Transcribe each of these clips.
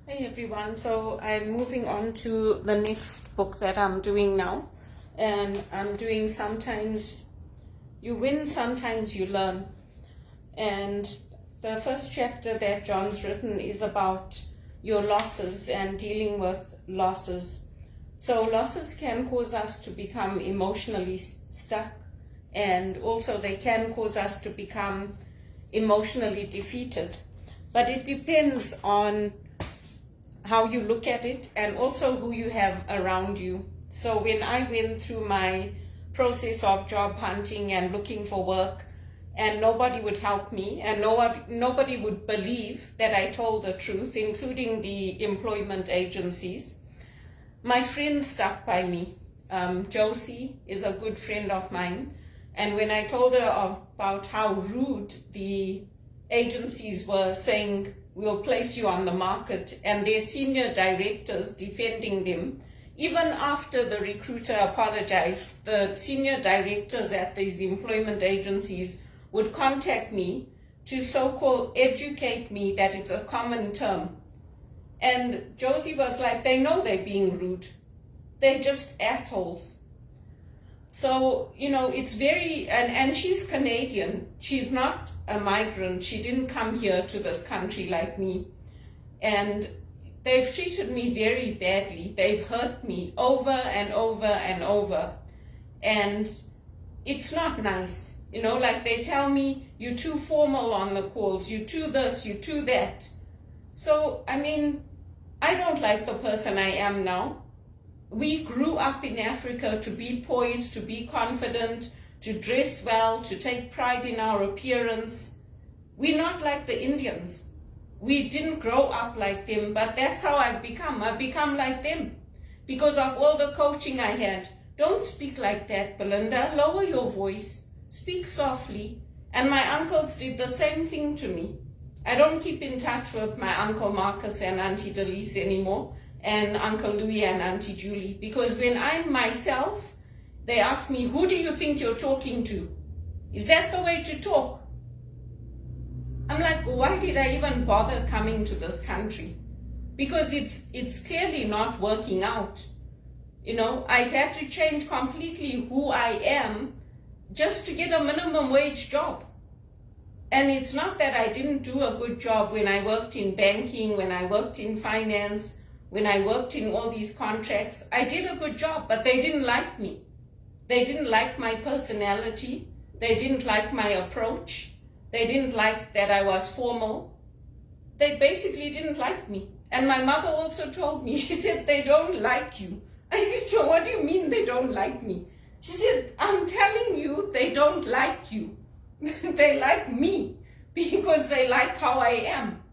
Hey everyone, so I'm moving on to the next book that I'm doing now, and I'm doing Sometimes You Win, Sometimes You Learn. And the first chapter that John's written is about your losses and dealing with losses. So losses can cause us to become emotionally stuck, and also they can cause us to become emotionally defeated. But it depends on how you look at it and also who you have around you. So when I went through my process of job hunting and looking for work, and nobody would help me, and nobody would believe that I told the truth, including the employment agencies, my friends stuck by me. Josie is a good friend of mine, and when I told her about how rude the agencies were saying, we'll place you on the market, and their senior directors defending them, even after the recruiter apologized, the senior directors at these employment agencies would contact me to so-called educate me that it's a common term. And Josie was like, they know they're being rude. They're just assholes. So, it's very, and she's Canadian. She's not a migrant. She didn't come here to this country like me. And they've treated me very badly. They've hurt me over and over and over. And it's not nice. Like they tell me, you're too formal on the calls, you're too this, you're too that. So, I don't like the person I am now. We grew up in Africa to be poised, to be confident, to dress well, to take pride in our appearance. We're not like the Indians. We didn't grow up like them, but that's how I've become. I've become like them because of all the coaching I had. Don't speak like that, Belinda. Lower your voice. Speak softly. And my uncles did the same thing to me. I don't keep in touch with my Uncle Marcus and Auntie Delise anymore, and Uncle Louis and Auntie Julie, because when I'm myself, they ask me, who do you think you're talking to? Is that the way to talk? I'm like, why did I even bother coming to this country? Because it's clearly not working out. I've had to change completely who I am just to get a minimum wage job. And it's not that I didn't do a good job when I worked in banking, when I worked in finance, when I worked in all these contracts. I did a good job, but they didn't like me. They didn't like my personality. They didn't like my approach. They didn't like that I was formal. They basically didn't like me. And my mother also told me, she said, they don't like you. I said, so what do you mean they don't like me? She said, I'm telling you, they don't like you. They like me because they like how I am.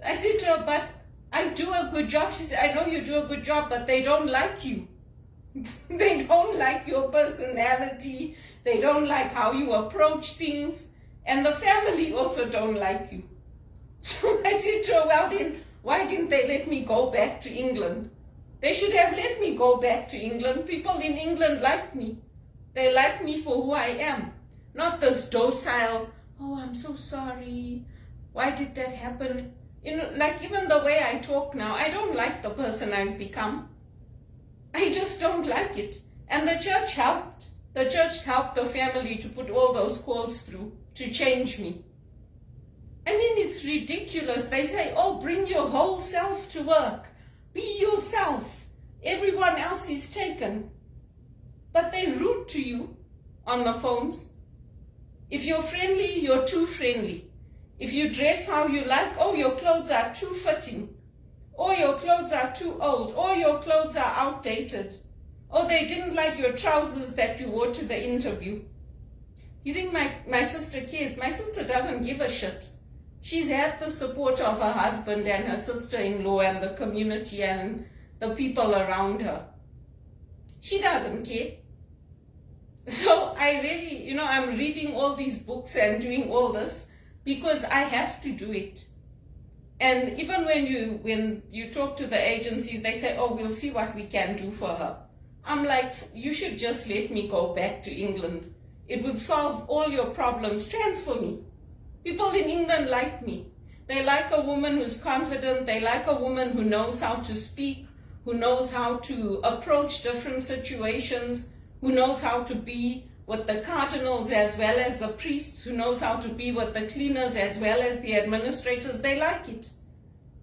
I said to her, but I do a good job. She said, I know you do a good job, but they don't like you. They don't like your personality. They don't like how you approach things. And the family also don't like you. So I said to her, well then, why didn't they let me go back to England? They should have let me go back to England. People in England like me. They like me for who I am. Not this docile, oh, I'm so sorry. Why did that happen? Like even the way I talk now, I don't like the person I've become. I just don't like it. And the church helped. The church helped the family to put all those calls through to change me. It's ridiculous. They say, oh, bring your whole self to work. Be yourself. Everyone else is taken. But they're rude to you on the phones. If you're friendly, you're too friendly. If you dress how you like, oh, your clothes are too fitting. Or your clothes are too old. Or your clothes are outdated. Or they didn't like your trousers that you wore to the interview. You think my sister cares? My sister doesn't give a shit. She's had the support of her husband and her sister-in-law and the community and the people around her. She doesn't care. So I really, I'm reading all these books and doing all this because I have to do it. And even when you talk to the agencies, they say, oh, we'll see what we can do for her. I'm like, you should just let me go back to England. It would solve all your problems. Transfer me. People in England like me. They like a woman who's confident. They like a woman who knows how to speak, who knows how to approach different situations, who knows how to be with the cardinals as well as the priests, who knows how to be with the cleaners as well as the administrators. They like it.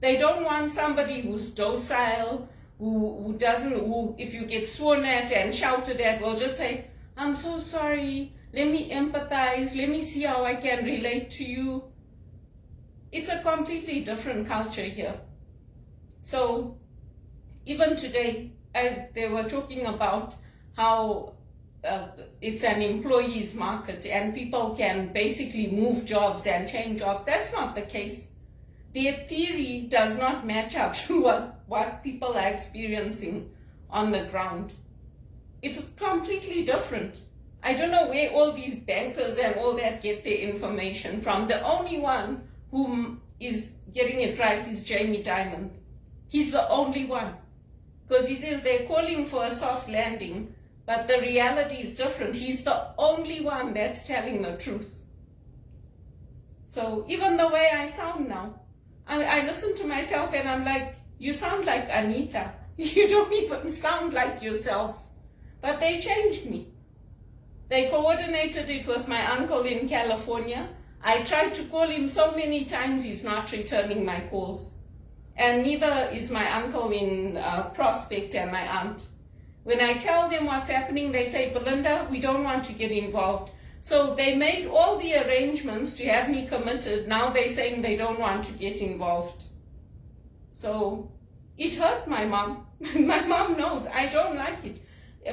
They don't want somebody who's docile, who if you get sworn at and shouted at, will just say, I'm so sorry, let me empathize, let me see how I can relate to you. It's a completely different culture here. So even today, they were talking about how it's an employees market and people can basically move jobs and change jobs. That's not the case. Their theory does not match up to what people are experiencing on the ground. It's completely different. I don't know where all these bankers and all that get their information from. The only one who is getting it right is Jamie Dimon. He's the only one. Because he says they're calling for a soft landing, but the reality is different. He's the only one that's telling the truth. So even the way I sound now, I listen to myself and I'm like, you sound like Anita. You don't even sound like yourself. But they changed me. They coordinated it with my uncle in California. I tried to call him so many times, he's not returning my calls. And neither is my uncle in Prospect and my aunt. When I tell them what's happening, they say, Belinda, we don't want to get involved. So they made all the arrangements to have me committed. Now they're saying they don't want to get involved. So it hurt my mom. My mom knows I don't like it.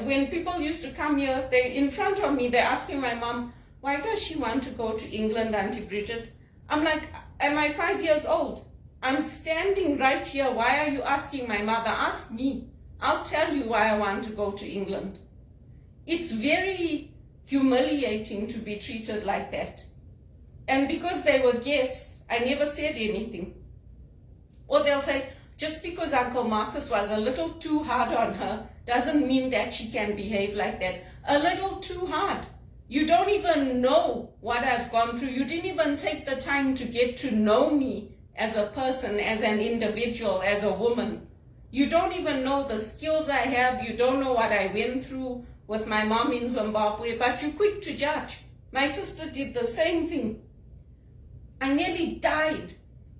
When people used to come here, they in front of me, they're asking my mom, why does she want to go to England, Auntie Bridget? I'm like, am I 5 years old? I'm standing right here. Why are you asking my mother? Ask me. I'll tell you why I want to go to England. It's very humiliating to be treated like that. And because they were guests, I never said anything. Or they'll say, just because Uncle Marcus was a little too hard on her doesn't mean that she can behave like that. A little too hard. You don't even know what I've gone through. You didn't even take the time to get to know me as a person, as an individual, as a woman. You don't even know the skills I have. You don't know what I went through with my mom in Zimbabwe, but you're quick to judge. My sister did the same thing. I nearly died.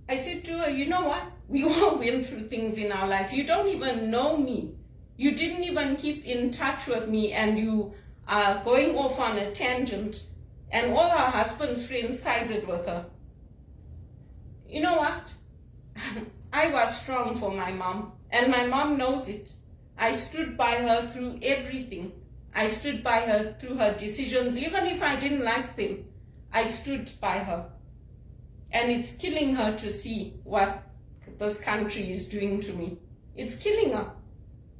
I said to her, you know what? We all went through things in our life. You don't even know me. You didn't even keep in touch with me, and you are going off on a tangent. And all our husband's friends sided with her. You know what? I was strong for my mom, and my mom knows it. I stood by her through everything. I stood by her through her decisions, even if I didn't like them. I stood by her. And it's killing her to see what this country is doing to me. It's killing her.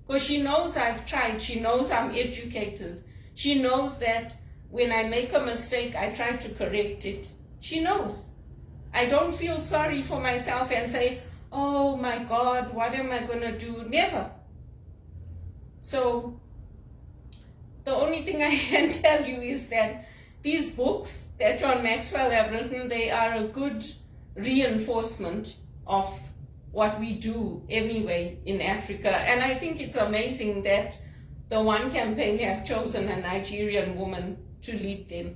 Because she knows I've tried. She knows I'm educated. She knows that when I make a mistake, I try to correct it. She knows. I don't feel sorry for myself and say, oh my God, what am I going to do? Never. So the only thing I can tell you is that these books that John Maxwell have written, they are a good reinforcement of what we do anyway in Africa. And I think it's amazing that the One Campaign have chosen a Nigerian woman to lead them.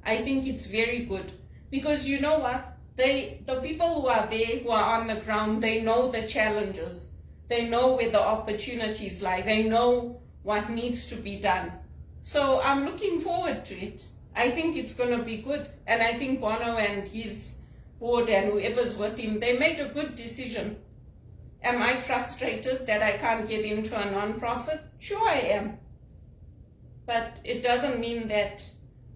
I think it's very good. Because you know what? The people who are there, who are on the ground, they know the challenges. They know where the opportunities lie. They know what needs to be done. So I'm looking forward to it. I think it's going to be good. And I think Bono and his board and whoever's with him, they made a good decision. Am I frustrated that I can't get into a non-profit? Sure I am. But it doesn't mean that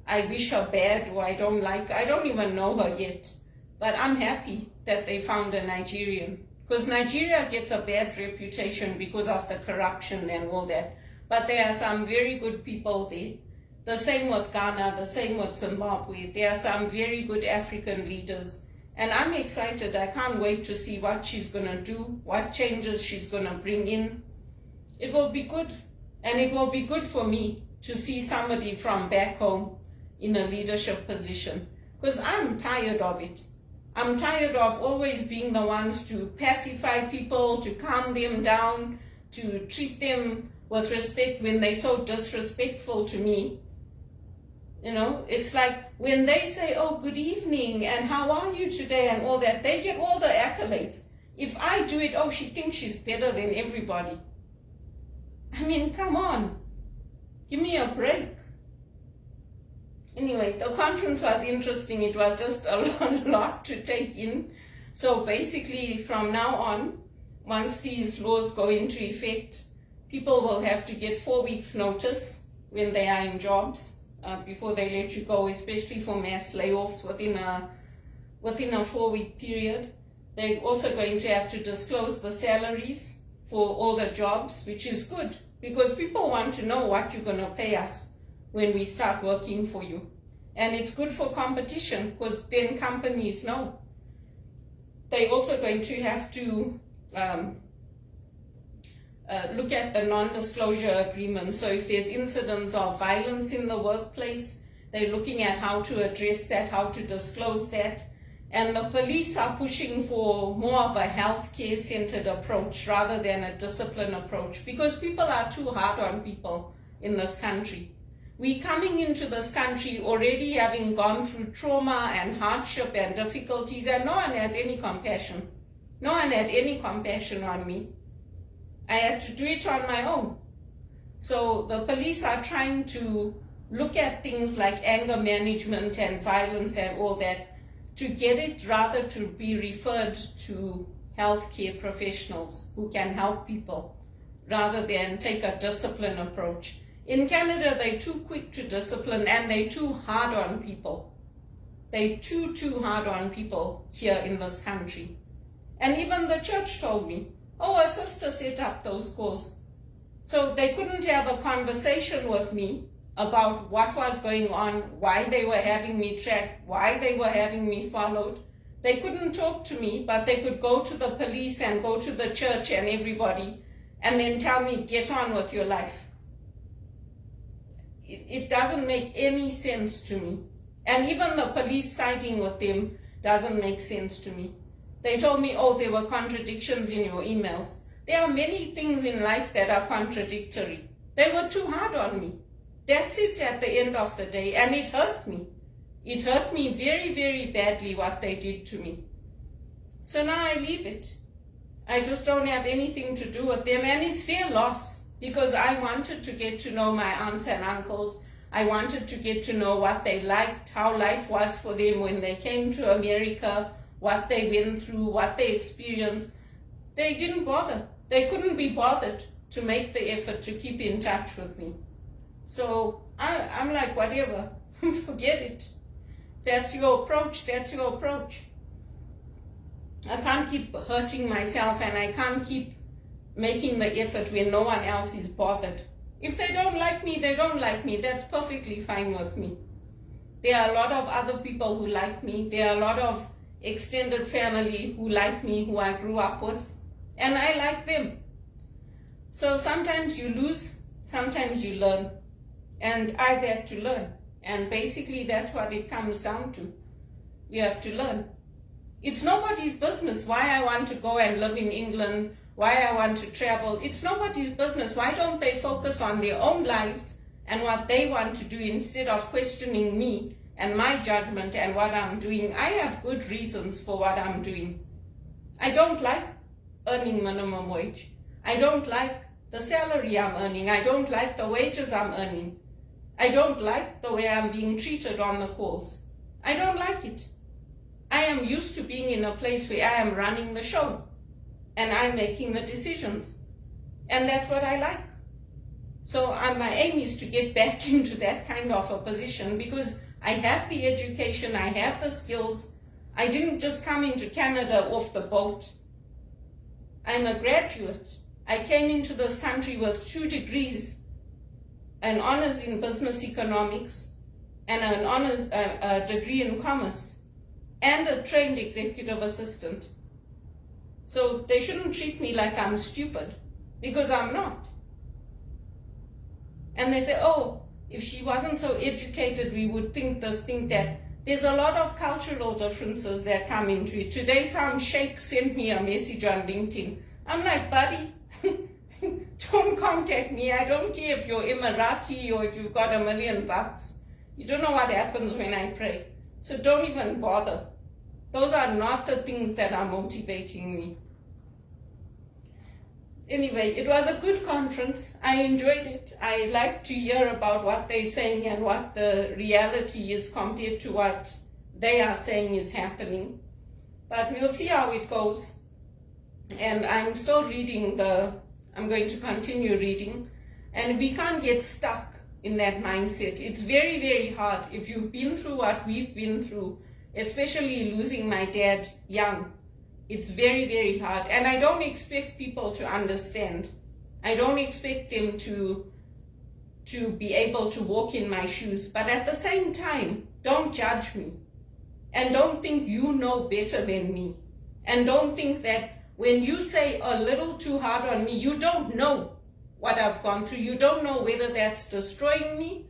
I wish her bad or I don't even know her yet. But I'm happy that they found a Nigerian. Because Nigeria gets a bad reputation because of the corruption and all that. But there are some very good people there. The same with Ghana, the same with Zimbabwe. There are some very good African leaders. And I'm excited. I can't wait to see what she's going to do, what changes she's going to bring in. It will be good. And it will be good for me to see somebody from back home in a leadership position. Because I'm tired of it. I'm tired of always being the ones to pacify people, to calm them down, to treat them with respect when they're so disrespectful to me. You know, it's like when they say, oh, good evening, and how are you today, and all that, they get all the accolades. If I do it, oh, she thinks she's better than everybody. I mean, come on. Give me a break. Anyway, the conference was interesting. It was just a lot to take in. So basically, from now on, once these laws go into effect, people will have to get 4 weeks' notice when they are in jobs before they let you go, especially for mass layoffs within a 4-week period. They're also going to have to disclose the salaries for all the jobs, which is good because people want to know what you're going to pay us when we start working for you. And it's good for competition because then companies know. They're also going to have to look at the non-disclosure agreement. So if there's incidents of violence in the workplace, they're looking at how to address that, how to disclose that. And the police are pushing for more of a healthcare centered approach rather than a discipline approach because people are too hard on people in this country. We're coming into this country already having gone through trauma and hardship and difficulties, and no one has any compassion. No one had any compassion on me. I had to do it on my own. So the police are trying to look at things like anger management and violence and all that to get it rather to be referred to healthcare professionals who can help people rather than take a discipline approach. In Canada, they're too quick to discipline and they're too hard on people. They're too hard on people here in this country. And even the church told me, oh, a sister set up those calls. So they couldn't have a conversation with me about what was going on, why they were having me tracked, why they were having me followed. They couldn't talk to me, but they could go to the police and go to the church and everybody and then tell me, get on with your life. It doesn't make any sense to me. And even the police siding with them doesn't make sense to me. They told me, oh, there were contradictions in your emails. There are many things in life that are contradictory. They were too hard on me. That's it at the end of the day. And it hurt me. It hurt me very, very badly what they did to me. So now I leave it. I just don't have anything to do with them. And it's their loss. Because I wanted to get to know my aunts and uncles. I wanted to get to know what they liked, how life was for them when they came to America, what they went through, what they experienced. They didn't bother. They couldn't be bothered to make the effort to keep in touch with me. So I'm like, whatever, forget it. That's your approach, that's your approach. I can't keep hurting myself and I can't keep making the effort when no one else is bothered. If they don't like me, they don't like me. That's perfectly fine with me. There are a lot of other people who like me. There are a lot of extended family who like me, who I grew up with, and I like them. So sometimes you lose, sometimes you learn, and I've had to learn. And basically that's what it comes down to. You have to learn. It's nobody's business why I want to go and live in England, why I want to travel. It's nobody's business. Why don't they focus on their own lives and what they want to do instead of questioning me and my judgment and what I'm doing? I have good reasons for what I'm doing. I don't like earning minimum wage. I don't like the salary I'm earning. I don't like the wages I'm earning. I don't like the way I'm being treated on the calls. I don't like it. I am used to being in a place where I am running the show and I'm making the decisions. And that's what I like. So my aim is to get back into that kind of a position because I have the education, I have the skills. I didn't just come into Canada off the boat. I'm a graduate. I came into this country with 2 degrees, an honors in business economics and an honors degree in commerce, and a trained executive assistant. So they shouldn't treat me like I'm stupid, because I'm not. And they say, oh, if she wasn't so educated, we would think that. there's a lot of cultural differences that come into it. Today, some sheikh sent me a message on LinkedIn. I'm like, buddy, don't contact me. I don't care if you're Emirati or if you've got $1 million. You don't know what happens when I pray. So don't even bother. Those are not the things that are motivating me. Anyway, it was a good conference. I enjoyed it. I like to hear about what they're saying and what the reality is compared to what they are saying is happening. But we'll see how it goes. And I'm still reading I'm going to continue reading. And we can't get stuck in that mindset. It's very, very hard. If you've been through what we've been through, especially losing my dad young, it's very, very hard. And I don't expect people to understand. I don't expect them to be able to walk in my shoes. But at the same time, don't judge me. And don't think you know better than me. And don't think that when you say a little too hard on me, you don't know what I've gone through. You don't know whether that's destroying me.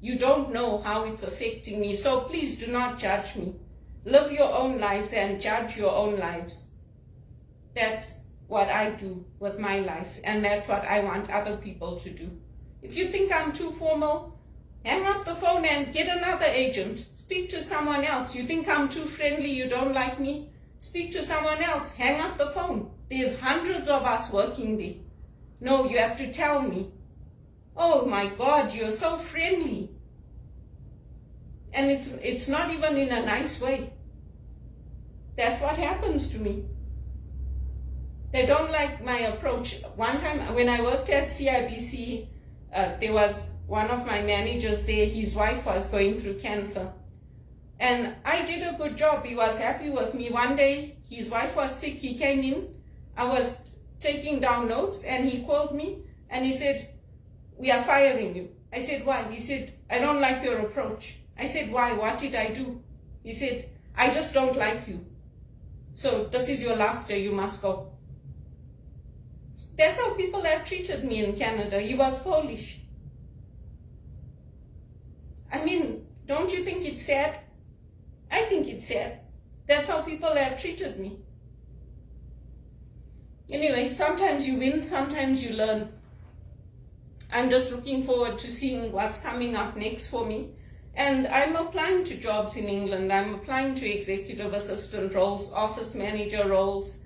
You don't know how it's affecting me. So please do not judge me. Live your own lives and judge your own lives. That's what I do with my life, and that's what I want other people to do. If you think I'm too formal, hang up the phone and get another agent. Speak to someone else. You think I'm too friendly, you don't like me? Speak to someone else. Hang up the phone. There's hundreds of us working there. No, you have to tell me. Oh my God, you're so friendly. And it's not even in a nice way. That's what happens to me. They don't like my approach. One time when I worked at CIBC, there was one of my managers there, his wife was going through cancer. And I did a good job. He was happy with me. One day, his wife was sick. He came in. I was taking down notes, and he called me, and he said, "We are firing you." I said, "Why?" He said, "I don't like your approach." I said, "Why? What did I do?" He said, "I just don't like you. So this is your last day. You must go." That's how people have treated me in Canada. He was Polish. I mean, don't you think it's sad? I think it's sad. That's how people have treated me. Anyway, sometimes you win, sometimes you learn. I'm just looking forward to seeing what's coming up next for me. And I'm applying to jobs in England. I'm applying to executive assistant roles, office manager roles.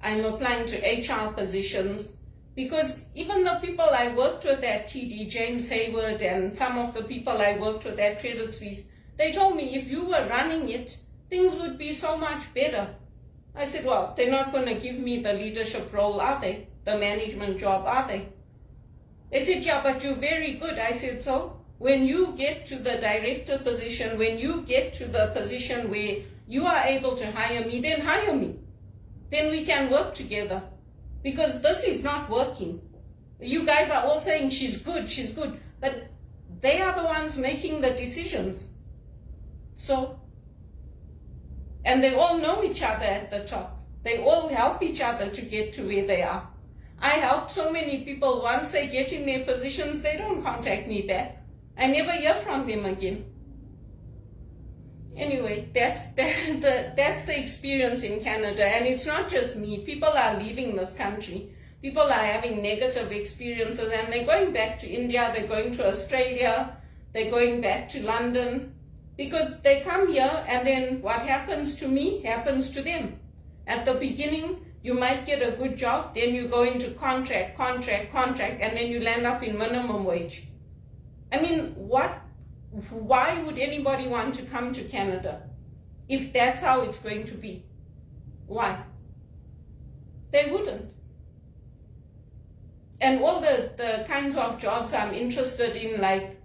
I'm applying to HR positions. Because even the people I worked with at TD, James Hayward, and some of the people I worked with at Credit Suisse, they told me if you were running it, things would be so much better. I said, well, they're not going to give me the leadership role, are they? The management job, are they? They said, yeah, but you're very good. I said, so? When you get to the director position, when you get to the position where you are able to hire me, then hire me. Then we can work together. Because this is not working. You guys are all saying she's good, but they are the ones making the decisions. So, and they all know each other at the top. They all help each other to get to where they are. I help so many people, once they get in their positions, they don't contact me back. I never hear from them again. Anyway, that's the experience in Canada, and it's not just me. People are leaving this country. People are having negative experiences, and they're going back to India, they're going to Australia, they're going back to London, because they come here, and then what happens to me happens to them. At the beginning, you might get a good job, then you go into contract, and then you land up in minimum wage. I mean, why would anybody want to come to Canada if that's how it's going to be? Why? They wouldn't. And all the kinds of jobs I'm interested in, like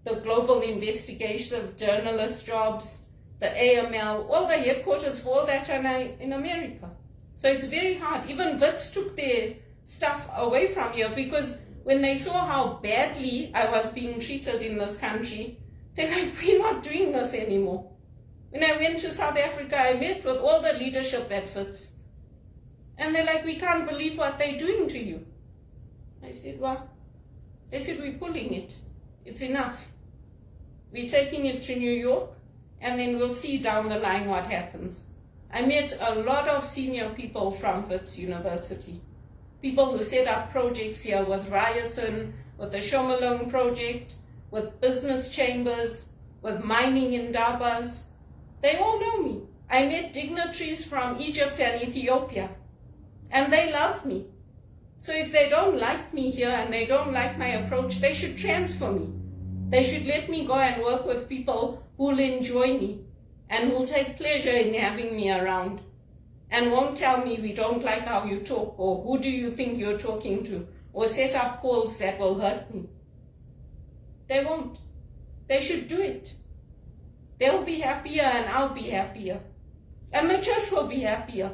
the global investigative journalist jobs, the AML, all the headquarters for all that are in America. So it's very hard. Even Wits took their stuff away from here because when they saw how badly I was being treated in this country, they're like, we're not doing this anymore. When I went to South Africa, I met with all the leadership at Wits. And they're like, we can't believe what they're doing to you. I said, well, they said, we're pulling it. It's enough. We're taking it to New York. and then we'll see down the line what happens. I met a lot of senior people from Wits University, people who set up projects here with Ryerson, with the Shomalung project, with business chambers, with mining indabas. They all know me. I met dignitaries from Egypt and Ethiopia, and they love me. So if they don't like me here and they don't like my approach, they should transfer me. They should let me go and work with people who'll enjoy me and who'll take pleasure in having me around and won't tell me we don't like how you talk or who do you think you're talking to or set up calls that will hurt me. They won't. They should do it. They'll be happier and I'll be happier. And the church will be happier.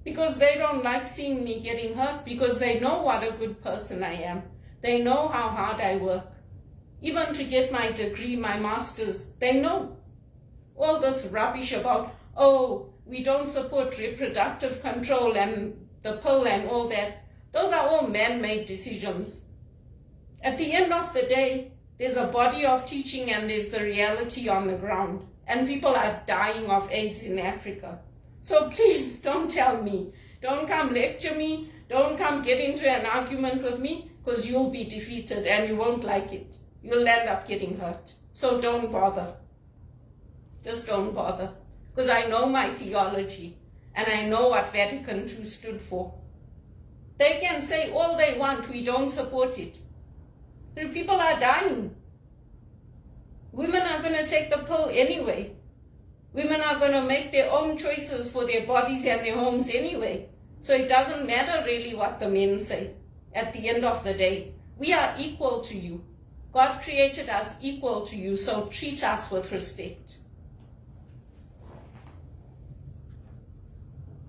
Because they don't like seeing me getting hurt, because they know what a good person I am. They know how hard I work. Even to get my degree, my master's, they know. All this rubbish about, oh, we don't support reproductive control and the pill and all that. Those are all man-made decisions. At the end of the day, there's a body of teaching and there's the reality on the ground. And people are dying of AIDS in Africa. So please don't tell me. Don't come lecture me. Don't come get into an argument with me, because you'll be defeated and you won't like it. You'll end up getting hurt. So don't bother. Just don't bother. Because I know my theology and I know what Vatican II stood for. They can say all they want, we don't support it. People are dying. Women are going to take the pill anyway. Women are going to make their own choices for their bodies and their homes anyway. So it doesn't matter really what the men say at the end of the day. We are equal to you. God created us equal to you, so treat us with respect.